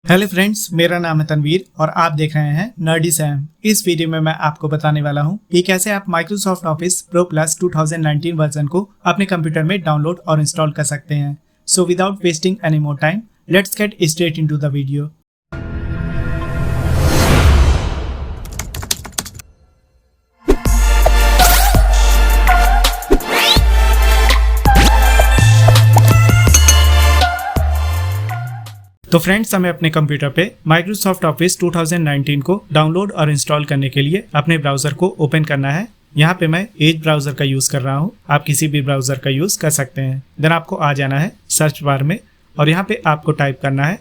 Hello friends, मेरा नाम है तनवीर और आप देख रहे हैं नर्डी सैम। इस वीडियो में मैं आपको बताने वाला हूं कि कैसे आप Microsoft office pro plus 2019 version को अपने कंप्यूटर में डाउनलोड और इंस्टॉल कर सकते हैं। So without wasting any more time, let's get straight into the video. तो फ्रेंड्स, हमें अपने कंप्यूटर पे माइक्रोसॉफ्ट ऑफिस 2019 को डाउनलोड और इंस्टॉल करने के लिए अपने ब्राउज़र को ओपन करना है। यहाँ पे मैं एज ब्राउज़र का यूज़ कर रहा हूँ, आप किसी भी ब्राउज़र का यूज़ कर सकते हैं। देन आपको आ जाना है सर्च बार में और यहाँ पे आपको टाइप करना है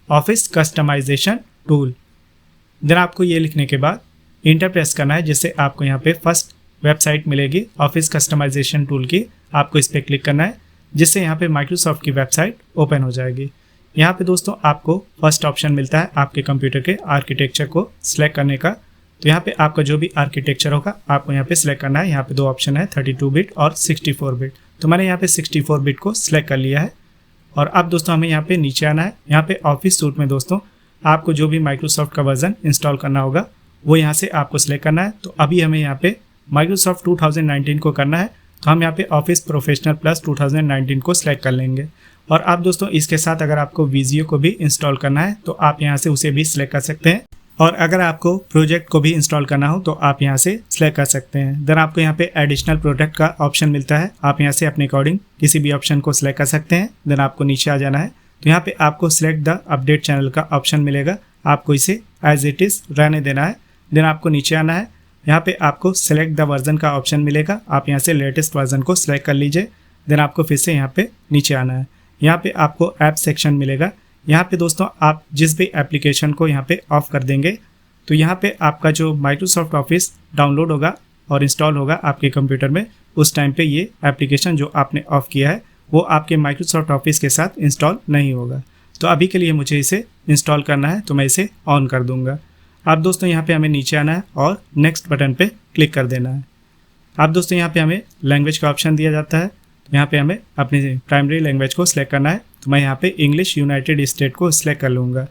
ऑफिस कस्टमाइजेशन टूल। देन आपको ये लिखने के बाद इंटर प्रेस करना है, जिससे आपको यहाँ पे फर्स्ट वेबसाइट मिलेगी ऑफिस कस्टमाइजेशन टूल की। आपको इस पर क्लिक करना है, जिससे यहाँ पे माइक्रोसॉफ्ट की वेबसाइट ओपन हो जाएगी। यहाँ पे दोस्तों आपको फर्स्ट ऑप्शन मिलता है आपके कंप्यूटर के आर्किटेक्चर को सिलेक्ट करने का। तो यहाँ पे आपका जो भी आर्किटेक्चर होगा आपको यहाँ पे सिलेक्ट करना है। यहाँ पे दो ऑप्शन है, 32 बिट और 64 बिट। तो मैंने यहाँ पे 64 बिट को सिलेक्ट कर लिया है। और अब दोस्तों हमें यहाँ पे नीचे आना है। यहाँ पे ऑफिस सूट में दोस्तों आपको जो भी माइक्रोसॉफ्ट का वर्जन इंस्टॉल करना होगा वो यहाँ से आपको सिलेक्ट करना है। तो अभी हमें यहाँ पे माइक्रोसॉफ्ट 2019 को करना है, तो हम यहाँ पे ऑफिस प्रोफेशनल प्लस 2019 को सिलेक्ट कर लेंगे। और आप दोस्तों इसके साथ अगर आपको विजियो को भी इंस्टॉल करना है तो आप यहाँ से उसे भी सिलेक्ट कर सकते हैं। और अगर आपको प्रोजेक्ट को भी इंस्टॉल करना हो तो आप यहाँ से सिलेक्ट कर सकते हैं। देन आपको यहाँ पे एडिशनल प्रोडक्ट का ऑप्शन मिलता है, आप यहाँ से अपने अकॉर्डिंग किसी भी ऑप्शन को सिलेक्ट कर सकते हैं। देन आपको नीचे आ जाना है, तो यहाँ पे आपको सिलेक्ट द अपडेट चैनल का ऑप्शन मिलेगा, आपको इसे एज इट इज़ रहने देना है। देन आपको नीचे आना है, यहाँ पे आपको सिलेक्ट द वर्जन का ऑप्शन मिलेगा, आप यहाँ से लेटेस्ट वर्जन को सिलेक्ट कर लीजिए। देन आपको फिर से यहाँ पे नीचे आना है, यहाँ पे आपको ऐप सेक्शन मिलेगा। यहाँ पे दोस्तों आप जिस भी एप्लीकेशन को यहाँ पे ऑफ कर देंगे तो यहाँ पे आपका जो माइक्रोसॉफ्ट ऑफिस डाउनलोड होगा और इंस्टॉल होगा आपके कंप्यूटर में, उस टाइम पे ये एप्लीकेशन जो आपने ऑफ किया है वो आपके माइक्रोसॉफ्ट ऑफिस के साथ इंस्टॉल नहीं होगा। तो अभी के लिए मुझे इसे इंस्टॉल करना है, तो मैं इसे ऑन कर दूँगा। अब दोस्तों यहाँ पर हमें नीचे आना है और नेक्स्ट बटन पर क्लिक कर देना है। अब दोस्तों यहाँ पर हमें लैंग्वेज का ऑप्शन दिया जाता है, यहाँ पे हमें अपनी प्राइमरी लैंग्वेज को सिलेक्ट करना है। तो मैं यहाँ पे इंग्लिश यूनाइटेड स्टेट को सिलेक्ट कर लूँगा।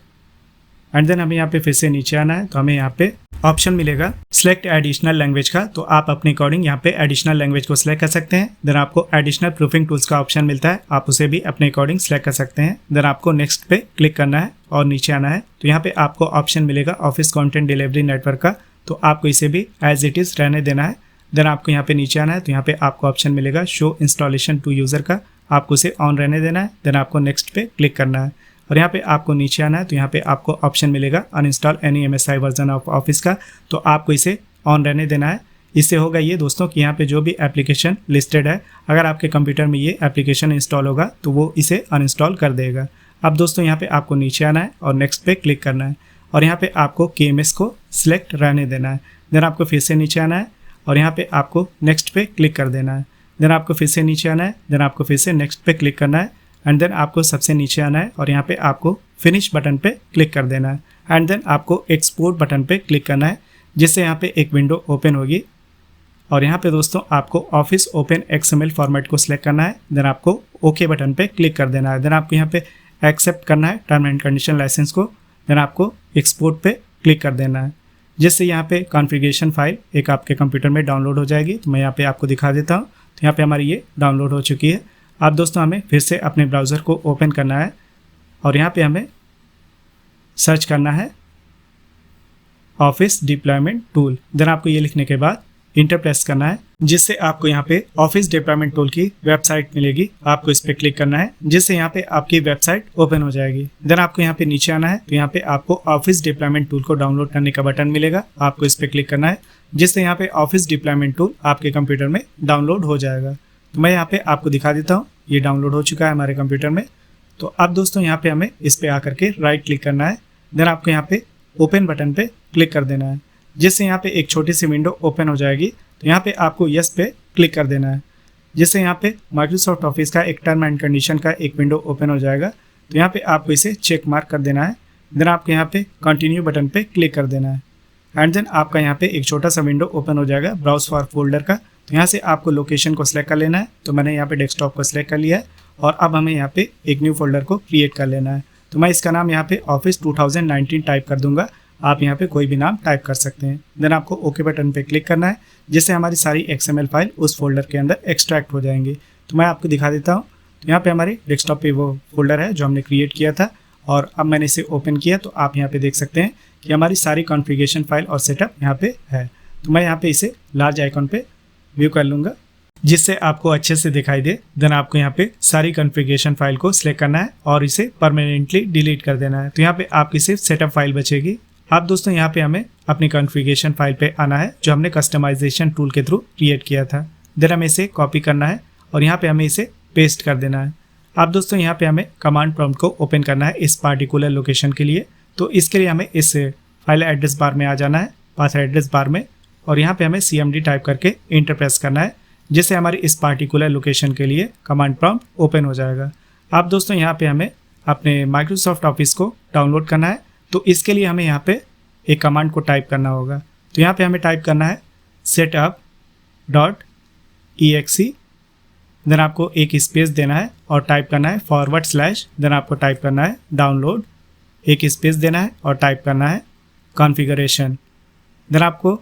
एंड देन हमें यहाँ पे फिर से नीचे आना है, तो हमें यहाँ पे ऑप्शन मिलेगा सिलेक्ट एडिशनल लैंग्वेज का। तो आप अपने अकॉर्डिंग यहाँ पे एडिशनल लैंग्वेज को सिलेक्ट कर सकते हैं। देन आपको एडिशनल प्रूफिंग टूल्स का ऑप्शन मिलता है, आप उसे भी अपने अकॉर्डिंग सिलेक्ट कर सकते हैं। देन आपको नेक्स्ट पे क्लिक करना है और नीचे आना है, तो यहाँ पे आपको ऑप्शन मिलेगा ऑफिस कॉन्टेंट डिलीवरी नेटवर्क का, तो आपको इसे भी एज इट इज़ रहने देना है। देन आपको यहाँ पे नीचे आना है, तो यहाँ पे आपको ऑप्शन मिलेगा शो इंस्टॉलेशन टू यूज़र का, आपको उसे ऑन रहने देना है। देन आपको नेक्स्ट पे क्लिक करना है और यहाँ पे आपको नीचे आना है, तो यहाँ पे आपको ऑप्शन मिलेगा uninstall any MSI version of office का, तो आपको इसे ऑन रहने देना है। इससे होगा ये दोस्तों कि यहाँ पे जो भी एप्लीकेशन लिस्टेड है, अगर आपके कंप्यूटर में ये एप्लीकेशन इंस्टॉल होगा तो वो इसे अनइंस्टॉल कर देगा। अब दोस्तों यहाँ पे आपको नीचे आना है और नेक्स्ट पे क्लिक करना है और यहाँ पे आपको KMS को सिलेक्ट रहने देना है। देन आपको फिर से नीचे आना है और यहाँ पे आपको नेक्स्ट पे क्लिक कर देना है। देन आपको फिर से नीचे आना है, देन आपको फिर से नेक्स्ट पे क्लिक करना है एंड देन आपको सबसे नीचे आना है और यहाँ पे आपको फिनिश बटन पे क्लिक कर देना है एंड देन आपको एक्सपोर्ट बटन पे क्लिक करना है, जिससे यहाँ पे एक विंडो ओपन होगी। और यहाँ पे दोस्तों आपको ऑफिस ओपन XML फॉर्मेट को सिलेक्ट करना है। देन आपको ओके बटन पे क्लिक कर देना है। देन आपको यहाँ पे एक्सेप्ट करना है टर्म एंड कंडीशन लाइसेंस को। देन आपको एक्सपोर्ट पे क्लिक कर देना है, जिससे यहाँ पे कॉन्फ़िगरेशन फाइल एक आपके कंप्यूटर में डाउनलोड हो जाएगी। तो मैं यहाँ पे आपको दिखा देता हूँ। तो यहाँ पे हमारी ये डाउनलोड हो चुकी है। अब दोस्तों हमें फिर से अपने ब्राउज़र को ओपन करना है और यहाँ पे हमें सर्च करना है ऑफिस डिप्लॉयमेंट टूल। देन आपको ये लिखने के बाद इंटर प्रेस करना है, जिससे आपको यहाँ पे ऑफिस डिप्लॉयमेंट टूल की वेबसाइट मिलेगी। आपको इस पर क्लिक करना है, जिससे यहाँ पे आपकी वेबसाइट ओपन हो जाएगी। देन आपको यहाँ पे नीचे आना है, तो यहाँ पे आपको ऑफिस डिप्लॉयमेंट टूल को डाउनलोड करने का बटन मिलेगा, आपको इस पर क्लिक करना है, जिससे यहाँ पे ऑफिस डिप्लॉयमेंट टूल आपके कंप्यूटर में डाउनलोड हो जाएगा। तो मैं यहाँ पे आपको दिखा देता हूँ, ये डाउनलोड हो चुका है हमारे कंप्यूटर में। तो अब दोस्तों यहाँ पे हमें इस पर आकर के राइट क्लिक करना है। देन आपको यहाँ पे ओपन बटन पे क्लिक कर देना है, जिससे यहाँ पे एक छोटी सी विंडो ओपन हो जाएगी। तो यहाँ पे आपको यस पे क्लिक कर देना है, जिससे यहाँ पे माइक्रोसॉफ्ट ऑफिस का एक टर्म एंड कंडीशन का एक विंडो ओपन हो जाएगा। तो यहाँ पे आपको इसे चेक मार्क कर देना है। देन आपको यहाँ पे कंटिन्यू बटन पे क्लिक कर देना है एंड देन आपका यहाँ पे एक छोटा सा विंडो ओपन हो जाएगा ब्राउज फॉर फोल्डर का। तो यहाँ से आपको लोकेशन को सिलेक्ट कर लेना है। तो मैंने यहाँ पे डेस्कटॉप को सिलेक्ट कर लिया है और अब हमें यहाँ पे एक न्यू फोल्डर को क्रिएट कर लेना है। तो मैं इसका नाम यहाँ पे ऑफिस 2019 टाइप कर दूंगा। आप यहाँ पे कोई भी नाम टाइप कर सकते हैं। देन आपको ओके बटन पे क्लिक करना है, जिससे हमारी सारी XML फाइल उस फोल्डर के अंदर एक्सट्रैक्ट हो जाएंगी। तो मैं आपको दिखा देता हूँ। तो यहाँ पे हमारे डेस्कटॉप पे वो फोल्डर है जो हमने क्रिएट किया था, और अब मैंने इसे ओपन किया तो आप यहाँ पे देख सकते हैं कि हमारी सारी कॉन्फ़िगरेशन फाइल और सेटअप यहाँ पे है। तो मैं यहाँ पे इसे लार्ज आइकॉन पे व्यू कर लूँगा, जिससे आपको अच्छे से दिखाई दे। देन आपको यहाँ पे सारी कॉन्फ़िगरेशन फाइल को सिलेक्ट करना है और इसे परमानेंटली डिलीट कर देना है। तो यहाँ पे आपकी सिर्फ सेटअप फाइल बचेगी। आप दोस्तों यहाँ पे हमें अपनी कॉन्फ़िगरेशन फाइल पे आना है जो हमने कस्टमाइजेशन टूल के थ्रू क्रिएट किया था। देन हमें इसे कॉपी करना है और यहाँ पे हमें इसे पेस्ट कर देना है। आप दोस्तों यहाँ पे हमें कमांड प्रॉम्प्ट को ओपन करना है इस पार्टिकुलर लोकेशन के लिए। तो इसके लिए हमें इस फाइल एड्रेस बार में आ जाना है, पाथ एड्रेस बार में, और यहाँ पे हमें CMD टाइप करके इंटर प्रेस करना है, जिससे हमारी इस पार्टिकुलर लोकेशन के लिए कमांड प्रॉम्प्ट ओपन हो जाएगा। आप दोस्तों यहाँ पे हमें अपने माइक्रोसॉफ्ट ऑफिस को डाउनलोड करना है। तो इसके लिए हमें यहाँ पे एक कमांड को टाइप करना होगा। तो यहाँ पे हमें टाइप करना है setup.exe। देन आपको एक स्पेस देना है और टाइप करना है /, देन आपको टाइप करना है डाउनलोड, एक स्पेस देना है और टाइप करना है कॉन्फ़िगरेशन। देन आपको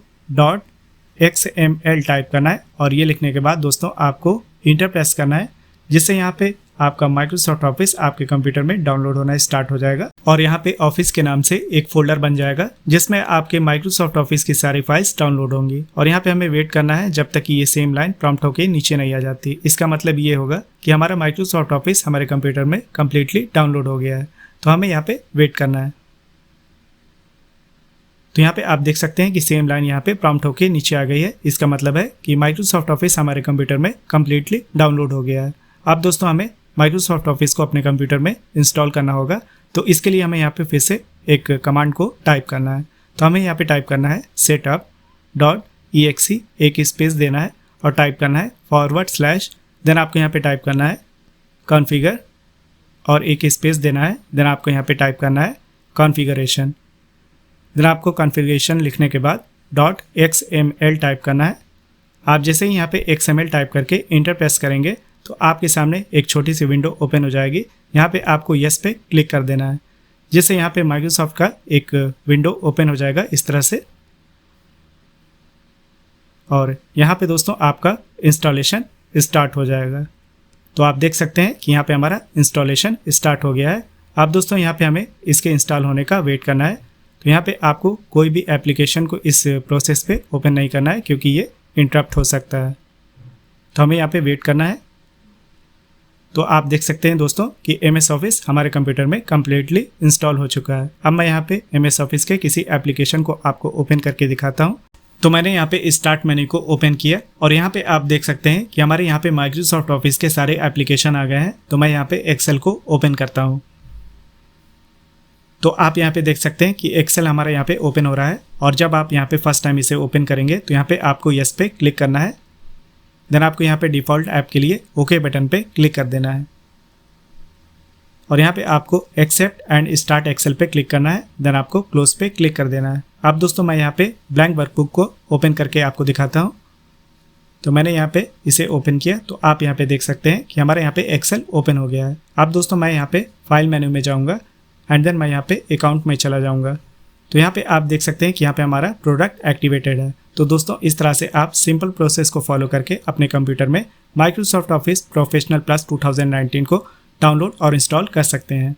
.xml टाइप करना है और ये लिखने के बाद दोस्तों आपको इंटर प्रेस करना है, जिससे यहाँ पे आपका माइक्रोसॉफ्ट ऑफिस आपके कंप्यूटर में डाउनलोड होना स्टार्ट हो जाएगा। और यहाँ पे ऑफिस के नाम से एक फोल्डर बन जाएगा जिसमें आपके माइक्रोसॉफ्ट ऑफिस की सारी फाइल्स डाउनलोड होंगी। और यहाँ पे हमें वेट करना है जब तक कि ये सेम लाइन प्रॉम्प्ट होकर नीचे नहीं आ जाती। इसका मतलब ये होगा कि हमारा माइक्रोसॉफ्ट ऑफिस हमारे कंप्यूटर में कम्प्लीटली डाउनलोड हो गया है। तो हमें यहाँ पे वेट करना है। तो यहाँ पे आप देख सकते हैं कि सेम लाइन यहाँ पे प्रॉम्प्ट होकर नीचे आ गई है। इसका मतलब है कि माइक्रोसॉफ्ट ऑफिस हमारे कंप्यूटर में कम्प्लीटली डाउनलोड हो गया है। अब दोस्तों हमें माइक्रोसॉफ्ट ऑफिस को अपने कंप्यूटर में इंस्टॉल करना होगा। तो इसके लिए हमें यहाँ पे फिर से एक कमांड को टाइप करना है। तो हमें यहाँ पे टाइप करना है setup.exe, एक स्पेस देना है और टाइप करना है /, देन आपको यहाँ पे टाइप करना है कॉन्फ़िगर और एक स्पेस देना है। देन आपको यहाँ पे टाइप करना है कॉन्फ़िगरेशन। देन आपको कॉन्फ़िगरेशन लिखने के बाद .xml टाइप करना है। आप जैसे ही यहाँ पे XML टाइप करके इंटर प्रेस करेंगे तो आपके सामने एक छोटी सी विंडो ओपन हो जाएगी। यहाँ पे आपको यस पे क्लिक कर देना है, जिससे यहाँ पे माइक्रोसॉफ्ट का एक विंडो ओपन हो जाएगा इस तरह से। और यहाँ पे दोस्तों आपका इंस्टॉलेशन स्टार्ट हो जाएगा। तो आप देख सकते हैं कि यहाँ पे हमारा इंस्टॉलेशन स्टार्ट हो गया है। अब दोस्तों यहाँ पे हमें इसके इंस्टॉल होने का वेट करना है। तो यहाँ पे आपको कोई भी एप्लीकेशन को इस प्रोसेस पे ओपन नहीं करना है, क्योंकि ये इंटरप्ट हो सकता है। तो हमें यहाँ पे वेट करना है। तो आप देख सकते हैं दोस्तों कि MS ऑफिस हमारे कंप्यूटर में कम्प्लीटली इंस्टॉल हो चुका है। अब मैं यहाँ पे MS ऑफिस के किसी एप्लीकेशन को आपको ओपन करके दिखाता हूँ। तो मैंने यहाँ पे स्टार्ट मेन्यू को ओपन किया और यहाँ पे आप देख सकते हैं कि हमारे यहाँ पे माइक्रोसॉफ्ट ऑफिस के सारे एप्लीकेशन आ गए हैं। तो मैं यहाँ पे एक्सेल को ओपन करता हूँ। तो आप यहाँ पे देख सकते हैं कि एक्सेल हमारा यहाँ पे ओपन हो रहा है। और जब आप यहाँ पे फर्स्ट टाइम इसे ओपन करेंगे तो यहाँ पे आपको यस पे क्लिक करना है। देन आपको यहाँ पे डिफ़ॉल्ट ऐप के लिए ओके बटन पे क्लिक कर देना है और यहाँ पे आपको एक्सेप्ट एंड स्टार्ट एक्सेल पे क्लिक करना है। देन आपको क्लोज पे क्लिक कर देना है। अब दोस्तों मैं यहाँ पे ब्लैंक वर्कबुक को ओपन करके आपको दिखाता हूँ। तो मैंने यहाँ पे इसे ओपन किया तो आप यहाँ पे देख सकते हैं कि हमारे यहाँ पे एक्सेल ओपन हो गया है। अब दोस्तों मैं यहाँ पे फाइल मेन्यू में जाऊँगा एंड देन मैं यहाँ पे अकाउंट में चला जाऊँगा। तो यहाँ पे आप देख सकते हैं कि यहाँ पे हमारा प्रोडक्ट एक्टिवेटेड है। तो दोस्तों इस तरह से आप सिंपल प्रोसेस को फॉलो करके अपने कंप्यूटर में माइक्रोसॉफ्ट ऑफिस प्रोफेशनल प्लस 2019 को डाउनलोड और इंस्टॉल कर सकते हैं।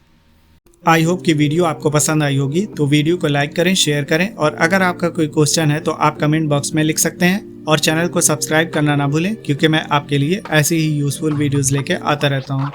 आई होप कि वीडियो आपको पसंद आई होगी। तो वीडियो को लाइक करें, शेयर करें और अगर आपका कोई क्वेश्चन है तो आप कमेंट बॉक्स में लिख सकते हैं। और चैनल को सब्सक्राइब करना ना भूलें, क्योंकि मैं आपके लिए ऐसी ही यूजफुल वीडियोज़ लेके आता रहता हूँ।